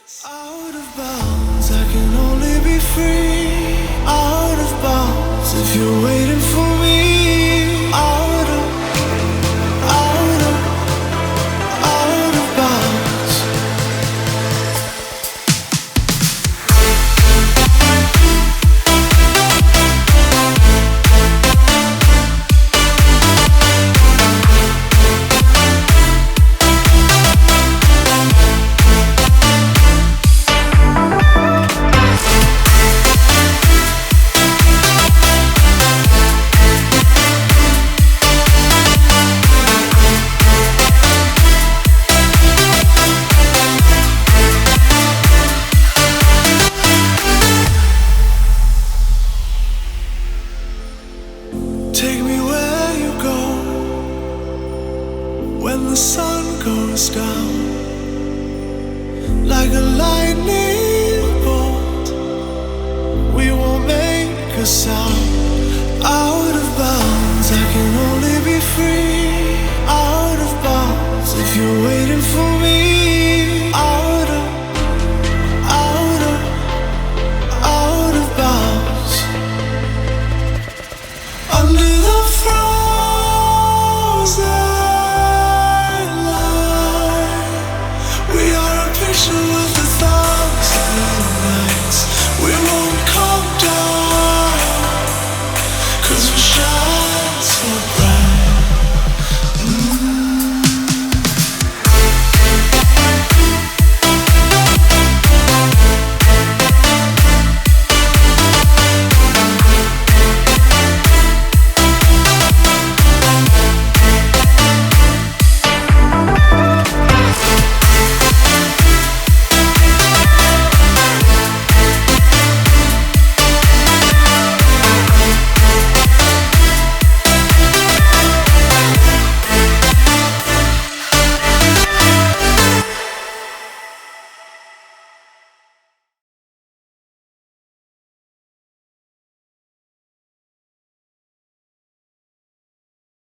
Out of bounds, I can only be free. Out of bounds, if you're waiting for me. Out of bounds. Take me where you go when the sun goes down, like a lightning bolt. We won't make a sound. Out of bounds, I can only be free. Out of bounds, if you're waiting for me. Out of bounds. Under the frozen light, we are a picture.